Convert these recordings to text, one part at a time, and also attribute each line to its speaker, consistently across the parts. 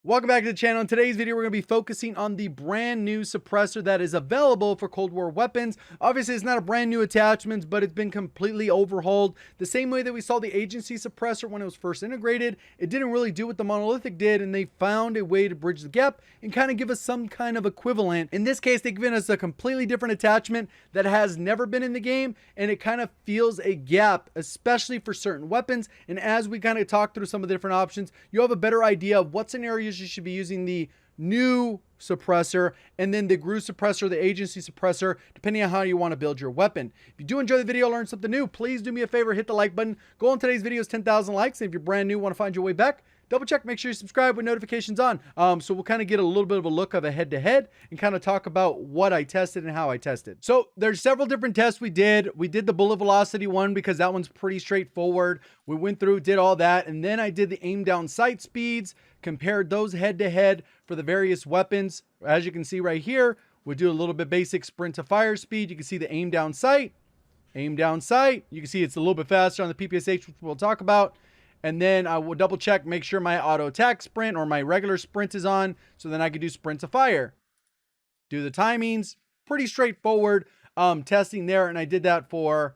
Speaker 1: Welcome back to the channel. In today's video, we're going to be focusing on the brand new suppressor that is available for Cold War weapons. Obviously, it's not a brand new attachment, but it's been completely overhauled. The same way that we saw the Agency Suppressor when it was first integrated, it didn't really do what the Monolithic did, and they found a way to bridge the gap and kind of give us some kind of equivalent. In this case, they've given us a completely different attachment that has never been in the game, and it kind of fills a gap, especially for certain weapons. And as we kind of talk through some of the different options, you have a better idea of what scenarios you should be using the new suppressor and then the GRU suppressor, the Agency Suppressor, depending on how you want to build your weapon. If you do enjoy the video, learn something new, please do me a favor, hit the like button. Goal in today's video is 10,000 likes. And if you're brand new, want to find your way back, double check, make sure you subscribe with notifications on. So we'll kind of get a little bit of a look of a head-to-head and kind of talk about what I tested and how I tested. So there's several different tests we did. We did the bullet velocity one because that one's pretty straightforward. We went through, did all that, and then I did the aim down sight speeds, compared those head-to-head for the various weapons. As you can see right here, we do a little bit basic sprint to fire speed. You can see the aim down sight. You can see it's a little bit faster on the PPSH, which we'll talk about. And then I will double check, make sure my auto attack sprint or my regular sprint is on, so then I can do sprint to fire. Do the timings, pretty straightforward testing there. And I did that for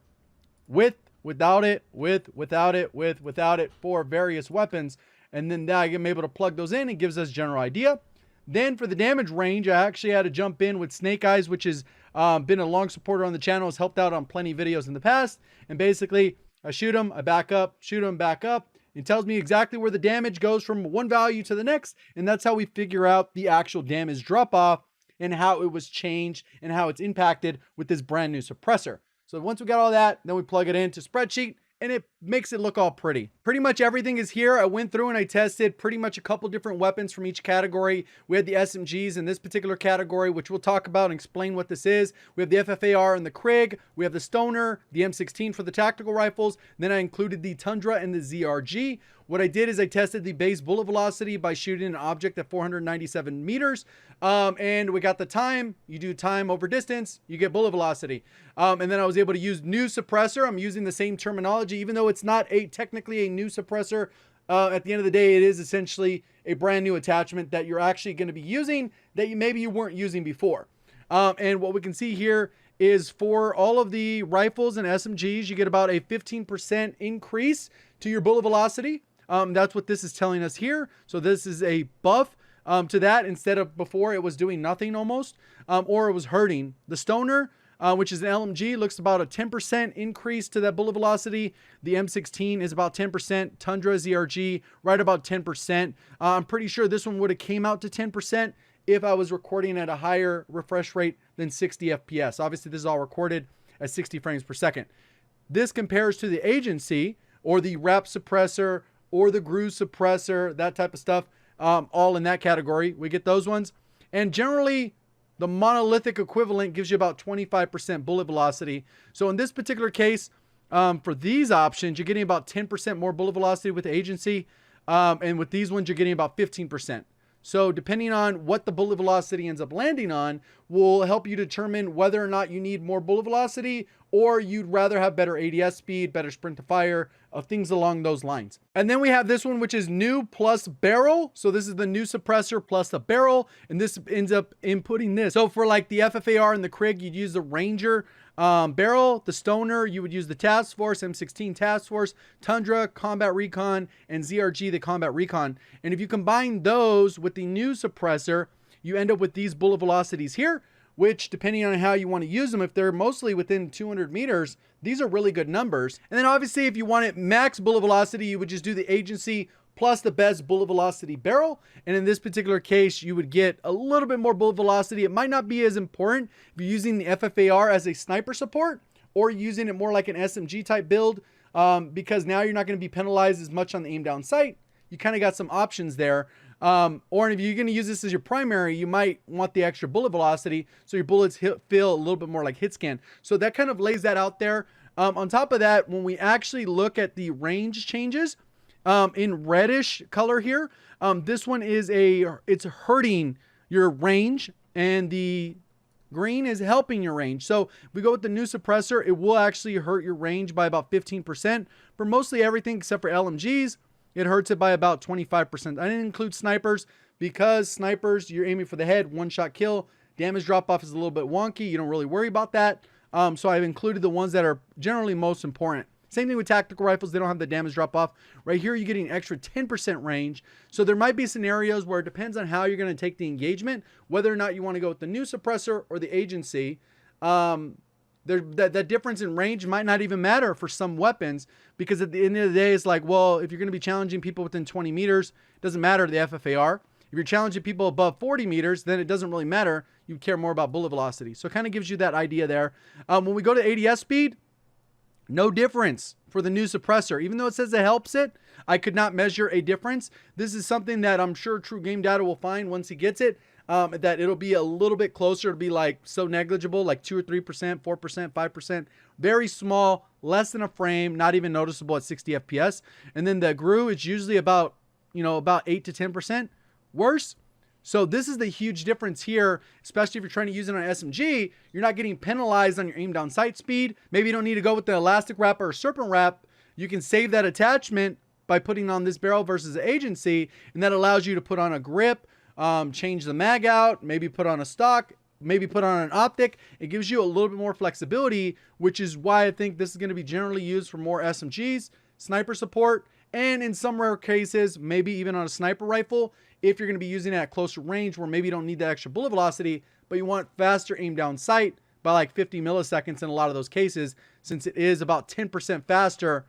Speaker 1: with, without it, without it for various weapons. And then I am able to plug those in. It gives us a general idea. Then for the damage range, I actually had to jump in with Snake Eyes, which has been a long supporter on the channel, has helped out on plenty of videos in the past. And basically, I shoot him, I back up, shoot him, back up. It tells me exactly where the damage goes from one value to the next. And that's how we figure out the actual damage drop off and how it was changed and how it's impacted with this brand new suppressor. So once we got all that, then we plug it into spreadsheet, and it makes it look all pretty. Pretty much everything is here. I went through and I tested pretty much a couple different weapons from each category. We had the SMGs in this particular category, which we'll talk about and explain what this is. We have the FFAR and the Krig. We have the Stoner, the M16 for the tactical rifles. Then I included the Tundra and the ZRG. What I did is I tested the base bullet velocity by shooting an object at 497 meters. And we got the time. You do time over distance, you get bullet velocity. And then I was able to use new suppressor. I'm using the same terminology, even though it's not technically a new suppressor. At the end of the day, it is essentially a brand new attachment that you're actually going to be using that maybe you weren't using before. And what we can see here is for all of the rifles and SMGs, you get about a 15% increase to your bullet velocity. That's what this is telling us here. So this is a buff to that, instead of before it was doing nothing almost, or it was hurting. The Stoner, which is an LMG, looks about a 10% increase to that bullet velocity. The M16 is about 10%. Tundra ZRG, right about 10%. I'm pretty sure this one would have came out to 10% if I was recording at a higher refresh rate than 60 FPS. Obviously, this is all recorded at 60 frames per second. This compares to the Agency or the Rep Suppressor or the GRU suppressor, that type of stuff, all in that category. We get those ones. And generally, the Monolithic equivalent gives you about 25% bullet velocity. So in this particular case, for these options, you're getting about 10% more bullet velocity with the Agency. And with these ones, you're getting about 15%. So depending on what the bullet velocity ends up landing on will help you determine whether or not you need more bullet velocity or you'd rather have better ADS speed, better sprint to fire, things along those lines. And then we have this one, which is new plus barrel. So this is the new suppressor plus the barrel, and this ends up inputting this. So for like the FFAR and the Krig, you'd use the Ranger barrel. The Stoner, you would use the Task Force, M16 Task Force, Tundra, Combat Recon, and ZRG, the Combat Recon. And if you combine those with the new suppressor, you end up with these bullet velocities here, which depending on how you want to use them, if they're mostly within 200 meters, these are really good numbers. And then obviously if you want it max bullet velocity, you would just do the Agency plus the best bullet velocity barrel. And in this particular case, you would get a little bit more bullet velocity. It might not be as important if you're using the FFAR as a sniper support or using it more like an SMG type build, because now you're not going to be penalized as much on the aim down sight. You kind of got some options there. Or if you're going to use this as your primary, you might want the extra bullet velocity so your bullets feel a little bit more like hit scan. So that kind of lays that out there. On top of that, when we actually look at the range changes, in reddish color here, this one is it's hurting your range, and the green is helping your range. So if we go with the new suppressor, it will actually hurt your range by about 15% for mostly everything except for LMGs. It hurts it by about 25%. I didn't include snipers because snipers, you're aiming for the head, one shot kill. Damage drop off is a little bit wonky. You don't really worry about that. So I've included the ones that are generally most important. Same thing with tactical rifles. They don't have the damage drop off. Right here, you're getting an extra 10% range. So there might be scenarios where it depends on how you're going to take the engagement, whether or not you want to go with the knoe suppressor or the agency. That difference in range might not even matter for some weapons, because at the end of the day, it's like, well, if you're going to be challenging people within 20 meters, it doesn't matter the FFAR. If you're challenging people above 40 meters, then it doesn't really matter. You care more about bullet velocity. So it kind of gives you that idea there. When we go to ADS speed, no difference for the knoe suppressor. Even though it says it helps it, I could not measure a difference. This is something that I'm sure True Game Data will find once he gets it, that it'll be a little bit closer. It'll be like so negligible, like 2 or 3%, 4%, 5%. Very small, less than a frame, not even noticeable at 60 FPS. And then the GRU is usually about, about 8 to 10% worse. So this is the huge difference here, especially if you're trying to use it on SMG. You're not getting penalized on your aim down sight speed. Maybe you don't need to go with the elastic wrap or serpent wrap. You can save that attachment by putting on this barrel versus the agency, and that allows you to put on a grip, change the mag out, maybe put on a stock, maybe put on an optic. It gives you a little bit more flexibility, which is why I think this is going to be generally used for more SMGs, sniper support, and in some rare cases, maybe even on a sniper rifle, if you're going to be using it at closer range where maybe you don't need that extra bullet velocity, but you want faster aim down sight by like 50 milliseconds in a lot of those cases, since it is about 10% faster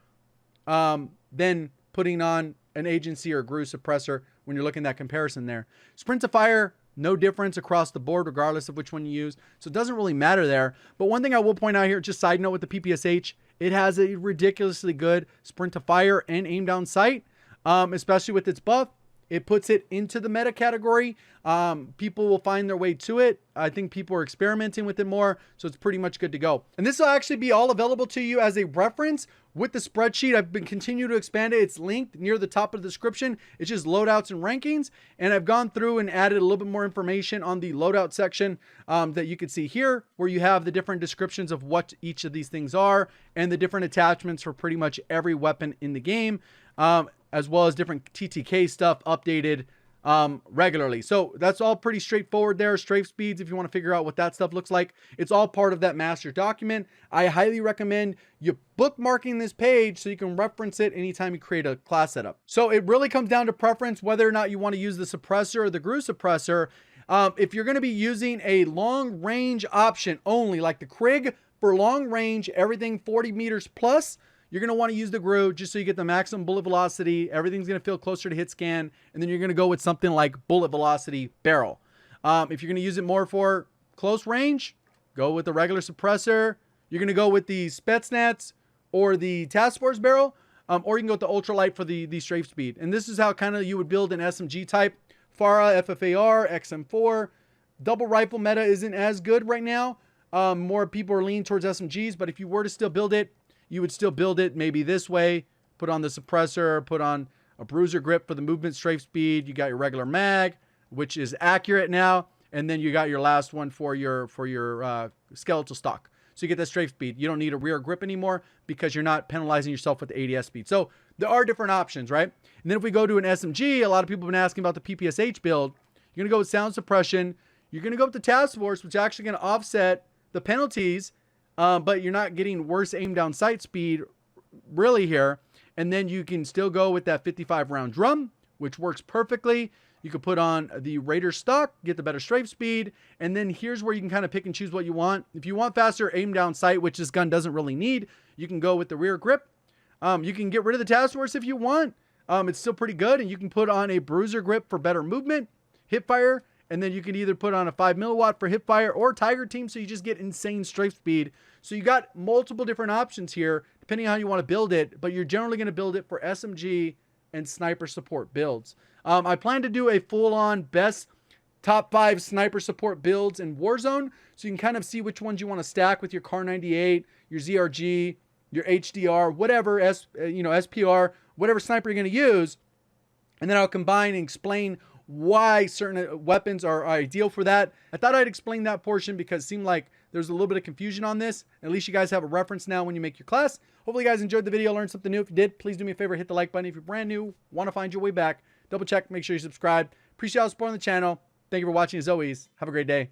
Speaker 1: than putting on an agency or GRU suppressor when you're looking at that comparison there. Sprint to fire, no difference across the board, regardless of which one you use. So it doesn't really matter there. But one thing I will point out here, just side note with the PPSH, it has a ridiculously good sprint to fire and aim down sight, especially with its buff. It puts it into the meta category. People will find their way to it. I think people are experimenting with it more, so it's pretty much good to go. And this will actually be all available to you as a reference with the spreadsheet. I've been continuing to expand it. It's linked near the top of the description. It's just loadouts and rankings. And I've gone through and added a little bit more information on the loadout section that you can see here, where you have the different descriptions of what each of these things are and the different attachments for pretty much every weapon in the game, as well as different TTK stuff updated regularly. So that's all pretty straightforward there. Strafe speeds, if you want to figure out what that stuff looks like, it's all part of that master document. I highly recommend you bookmarking this page so you can reference it anytime you create a class setup. So it really comes down to preference, whether or not you want to use the suppressor or the GRU suppressor. If you're going to be using a long range option only, like the Krig for long range, everything 40 meters plus, you're going to want to use the GRU just so you get the maximum bullet velocity. Everything's going to feel closer to hit scan. And then you're going to go with something like bullet velocity barrel. If you're going to use it more for close range, go with the regular suppressor. You're going to go with the Spetsnaz or the Task Force barrel. Or you can go with the ultralight for the strafe speed. And this is how kind of you would build an SMG type. FARA, FFAR, XM4. Double rifle meta isn't as good right now. More people are leaning towards SMGs. But if you were to still build it, you would still build it maybe this way. Put on the suppressor, put on a bruiser grip for the movement strafe speed. You got your regular mag, which is accurate now. And then you got your last one for your skeletal stock. So you get that strafe speed. You don't need a rear grip anymore because you're not penalizing yourself with the ADS speed. So there are different options, right? And then if we go to an SMG, a lot of people have been asking about the PPSH build. You're going to go with sound suppression. You're going to go with the Task Force, which is actually going to offset the penalties. But you're not getting worse aim down sight speed really here. And then you can still go with that 55 round drum, which works perfectly. You could put on the Raider stock, get the better strafe speed. And then here's where you can kind of pick and choose what you want. If you want faster aim down sight, which this gun doesn't really need, you can go with the rear grip. You can get rid of the Task Force if you want. It's still pretty good. And you can put on a bruiser grip for better movement, hip fire. And then you can either put on a 5 milliwatt for hip fire or Tiger Team, so you just get insane strafe speed. So you got multiple different options here, depending on how you want to build it, but you're generally going to build it for SMG and sniper support builds. I plan to do a full-on best top 5 sniper support builds in Warzone, so you can kind of see which ones you want to stack with your Kar 98, your ZRG, your HDR, whatever, SPR, whatever sniper you're going to use, and then I'll combine and explain why certain weapons are ideal for that. I thought I'd explain that portion because it seemed like there's a little bit of confusion on this. At least you guys have a reference now when you make your class. Hopefully you guys enjoyed the video, learned something new. If you did, please do me a favor, hit the like button. If you're brand new, want to find your way back, double check, make sure you subscribe. Appreciate all the support on the channel. Thank you for watching as always. Have a great day.